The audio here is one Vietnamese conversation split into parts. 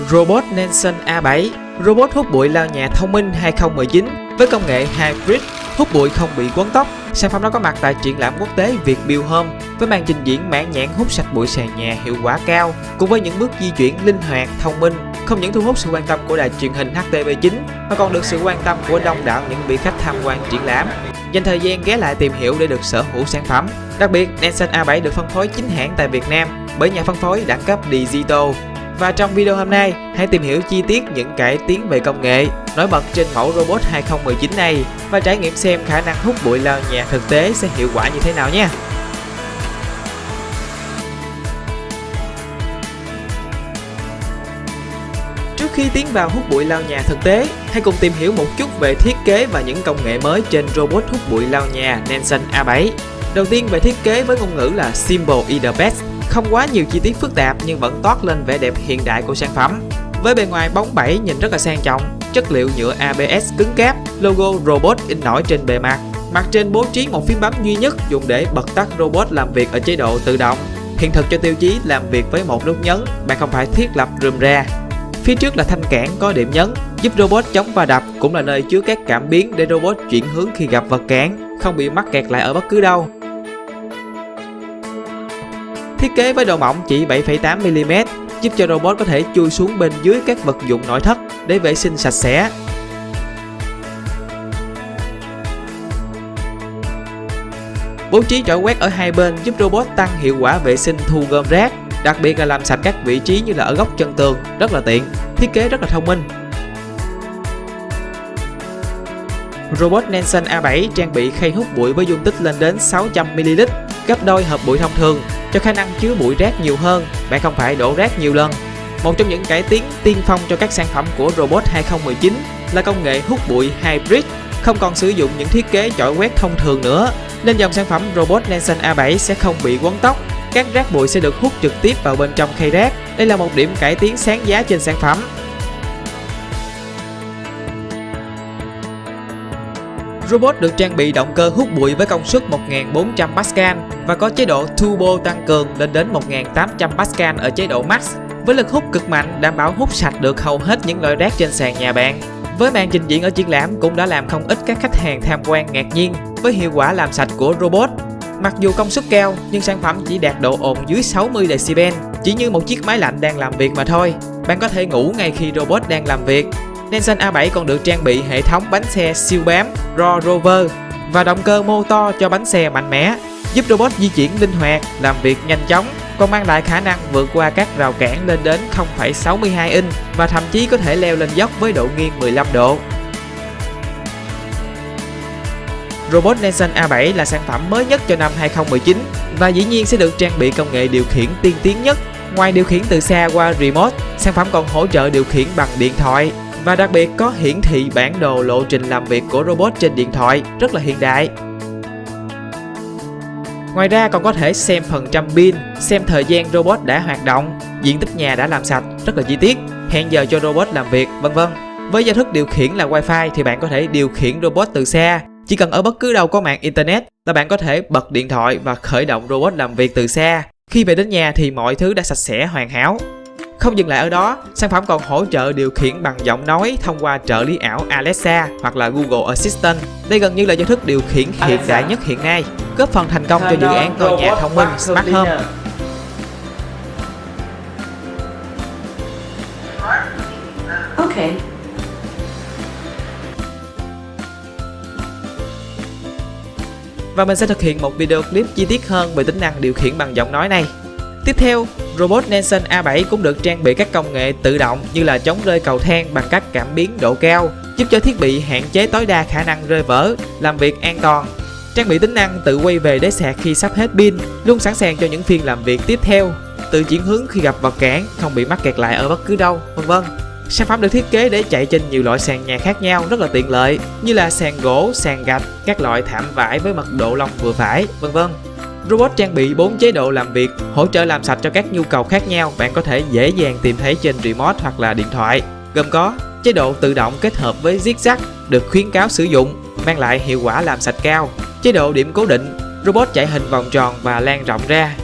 Robot Nansen A7, robot hút bụi lau nhà thông minh 2019 với công nghệ Hybrid, hút bụi không bị quấn tóc. Sản phẩm đó có mặt tại triển lãm quốc tế Việt Build Home với màn trình diễn mãn nhãn hút sạch bụi sàn nhà hiệu quả cao, cùng với những bước di chuyển linh hoạt, thông minh, không những thu hút sự quan tâm của đài truyền hình HTV9 mà còn được sự quan tâm của đông đảo những vị khách tham quan triển lãm. Dành thời gian ghé lại tìm hiểu để được sở hữu sản phẩm. Đặc biệt, Nansen A7 được phân phối chính hãng tại Việt Nam bởi nhà phân phối đẳng cấp Digital. Và trong video hôm nay, hãy tìm hiểu chi tiết những cải tiến về công nghệ nổi bật trên mẫu robot 2019 này và trải nghiệm xem khả năng hút bụi lau nhà thực tế sẽ hiệu quả như thế nào nha. Trước khi tiến vào hút bụi lau nhà thực tế, hãy cùng tìm hiểu một chút về thiết kế và những công nghệ mới trên robot hút bụi lau nhà Nansen A7. Đầu tiên về thiết kế với ngôn ngữ là Simple is the best. Không quá nhiều chi tiết phức tạp nhưng vẫn toát lên vẻ đẹp hiện đại của sản phẩm. Với bề ngoài bóng bẩy nhìn rất là sang trọng, chất liệu nhựa ABS cứng cáp, logo robot in nổi trên bề mặt. Mặt trên bố trí một phím bấm duy nhất dùng để bật tắt robot làm việc ở chế độ tự động. Hiện thực cho tiêu chí làm việc với một nút nhấn, bạn không phải thiết lập rườm rà. Phía trước là thanh cản có điểm nhấn, giúp robot chống va đập, cũng là nơi chứa các cảm biến để robot chuyển hướng khi gặp vật cản, không bị mắc kẹt lại ở bất cứ đâu. Thiết kế với độ mỏng chỉ 7,8mm, giúp cho robot có thể chui xuống bên dưới các vật dụng nội thất để vệ sinh sạch sẽ. Bố trí chổi quét ở hai bên giúp robot tăng hiệu quả vệ sinh thu gom rác, đặc biệt là làm sạch các vị trí như là ở góc chân tường, rất là tiện, thiết kế rất là thông minh. Robot Nansen A7 trang bị khay hút bụi với dung tích lên đến 600ml, gấp đôi hộp bụi thông thường, cho khả năng chứa bụi rác nhiều hơn, bạn không phải đổ rác nhiều lần. Một trong những cải tiến tiên phong cho các sản phẩm của robot 2019 là công nghệ hút bụi Hybrid, không còn sử dụng những thiết kế chổi quét thông thường nữa, nên dòng sản phẩm robot Nansen A7 sẽ không bị quấn tóc. Các rác bụi sẽ được hút trực tiếp vào bên trong khay rác. Đây là một điểm cải tiến sáng giá trên sản phẩm. Robot được trang bị động cơ hút bụi với công suất 1400 Pascal và có chế độ turbo tăng cường lên đến 1800 Pascal ở chế độ Max. Với lực hút cực mạnh đảm bảo hút sạch được hầu hết những loại rác trên sàn nhà bạn. Với màn trình diễn ở triển lãm cũng đã làm không ít các khách hàng tham quan ngạc nhiên với hiệu quả làm sạch của robot. Mặc dù công suất cao nhưng sản phẩm chỉ đạt độ ồn dưới 60 decibel, chỉ như một chiếc máy lạnh đang làm việc mà thôi. Bạn có thể ngủ ngay khi robot đang làm việc. Nansen A7 còn được trang bị hệ thống bánh xe siêu bám Raw Rover và động cơ motor cho bánh xe mạnh mẽ, giúp robot di chuyển linh hoạt, làm việc nhanh chóng, còn mang lại khả năng vượt qua các rào cản lên đến 0,62 inch và thậm chí có thể leo lên dốc với độ nghiêng 15 độ. Robot Nansen A7 là sản phẩm mới nhất cho năm 2019 và dĩ nhiên sẽ được trang bị công nghệ điều khiển tiên tiến nhất. Ngoài điều khiển từ xa qua remote, sản phẩm còn hỗ trợ điều khiển bằng điện thoại và đặc biệt có hiển thị bản đồ lộ trình làm việc của robot trên điện thoại, rất là hiện đại. Ngoài ra còn có thể xem phần trăm pin, xem thời gian robot đã hoạt động, diện tích nhà đã làm sạch, rất là chi tiết, hẹn giờ cho robot làm việc, vân vân. Với giao thức điều khiển là Wi-Fi thì bạn có thể điều khiển robot từ xa. Chỉ cần ở bất cứ đâu có mạng internet là bạn có thể bật điện thoại và khởi động robot làm việc từ xa. Khi về đến nhà thì mọi thứ đã sạch sẽ hoàn hảo. Không dừng lại ở đó, sản phẩm còn hỗ trợ điều khiển bằng giọng nói thông qua trợ lý ảo Alexa hoặc là Google Assistant. Đây gần như là giao thức điều khiển hiện đại nhất hiện nay, góp phần thành công cho dự án ngôi nhà thông minh Smart Home. Okay. Và mình sẽ thực hiện một video clip chi tiết hơn về tính năng điều khiển bằng giọng nói này. Tiếp theo, robot Nansen A7 cũng được trang bị các công nghệ tự động như là chống rơi cầu thang bằng các cảm biến độ cao, giúp cho thiết bị hạn chế tối đa khả năng rơi vỡ, làm việc an toàn. Trang bị tính năng tự quay về để sạc khi sắp hết pin, luôn sẵn sàng cho những phiên làm việc tiếp theo, tự chuyển hướng khi gặp vật cản, không bị mắc kẹt lại ở bất cứ đâu, vân vân. Sản phẩm được thiết kế để chạy trên nhiều loại sàn nhà khác nhau rất là tiện lợi, như là sàn gỗ, sàn gạch, các loại thảm vải với mật độ lông vừa phải, vân vân. Robot trang bị 4 chế độ làm việc, hỗ trợ làm sạch cho các nhu cầu khác nhau, bạn có thể dễ dàng tìm thấy trên remote hoặc là điện thoại. Gồm có chế độ tự động kết hợp với zigzag được khuyến cáo sử dụng, mang lại hiệu quả làm sạch cao. Chế độ điểm cố định, robot chạy hình vòng tròn và lan rộng ra.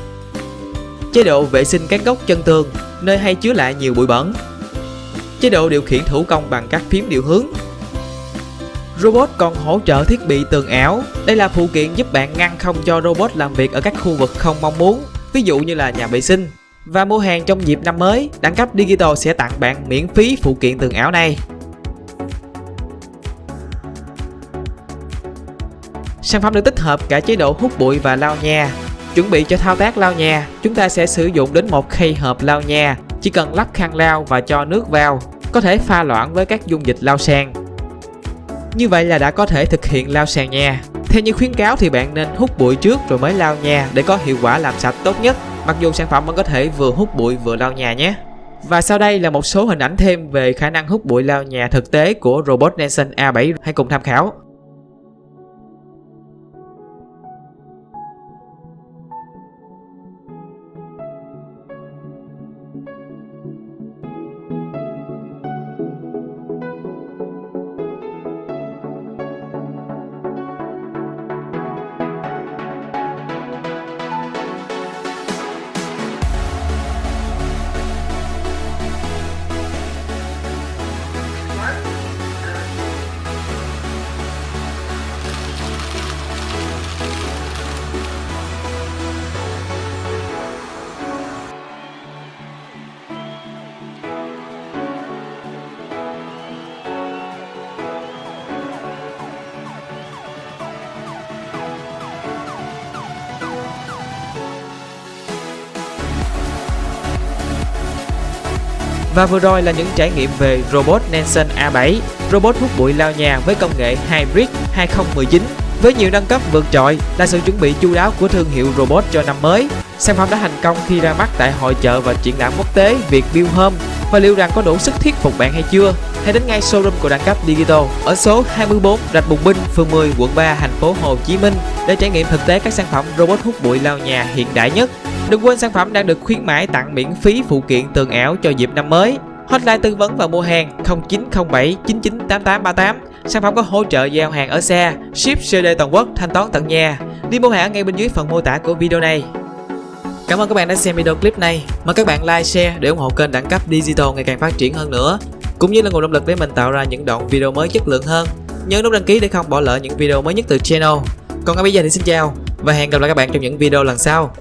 Chế độ vệ sinh các góc chân tường, nơi hay chứa lại nhiều bụi bẩn. chế độ điều khiển thủ công bằng các phím điều hướng. Robot còn hỗ trợ thiết bị tường ảo. Đây là phụ kiện giúp bạn ngăn không cho robot làm việc ở các khu vực không mong muốn, ví dụ như là nhà vệ sinh. Và mua hàng trong dịp năm mới, Đẳng cấp Digital sẽ tặng bạn miễn phí phụ kiện tường ảo này. Sản phẩm được tích hợp cả chế độ hút bụi và lau nhà. Chuẩn bị cho thao tác lau nhà, chúng ta sẽ sử dụng đến một khay hộp lau nhà, chỉ cần lắp khăn lau và cho nước vào, có thể pha loãng với các dung dịch lau sàn. Như vậy là đã có thể thực hiện lau sàn nhà. Theo như khuyến cáo thì bạn nên hút bụi trước rồi mới lau nhà để có hiệu quả làm sạch tốt nhất, mặc dù sản phẩm vẫn có thể vừa hút bụi vừa lau nhà nhé. Và sau đây là một số hình ảnh thêm về khả năng hút bụi lau nhà thực tế của robot Nansen A7, hãy cùng tham khảo. Và vừa rồi là những trải nghiệm về robot Nansen A7, robot hút bụi lau nhà với công nghệ Hybrid 2019. Với nhiều nâng cấp vượt trội là sự chuẩn bị chu đáo của thương hiệu robot cho năm mới. Sản phẩm đã thành công khi ra mắt tại hội chợ và triển lãm quốc tế Việt Build Home. Và liệu rằng có đủ sức thuyết phục bạn hay chưa? Hãy đến ngay showroom của Đẳng cấp Digital ở số 24 Rạch Bùng Binh, phường 10, quận 3, thành phố Hồ Chí Minh để trải nghiệm thực tế các sản phẩm robot hút bụi lau nhà hiện đại nhất. Đừng quên sản phẩm đang được khuyến mãi tặng miễn phí phụ kiện tường ảo cho dịp năm mới. Hotline tư vấn và mua hàng 0907 998838. Sản phẩm có hỗ trợ giao hàng ở xa, ship COD toàn quốc, thanh toán tận nhà. Đi mua hàng ngay bên dưới phần mô tả của video này. Cảm ơn các bạn đã xem video clip này. Mời các bạn like, share để ủng hộ kênh Đẳng cấp Digital ngày càng phát triển hơn nữa, cũng như là nguồn động lực để mình tạo ra những đoạn video mới chất lượng hơn. Nhớ nút đăng ký để không bỏ lỡ những video mới nhất từ channel. Còn ngay bây giờ thì xin chào và hẹn gặp lại các bạn trong những video lần sau.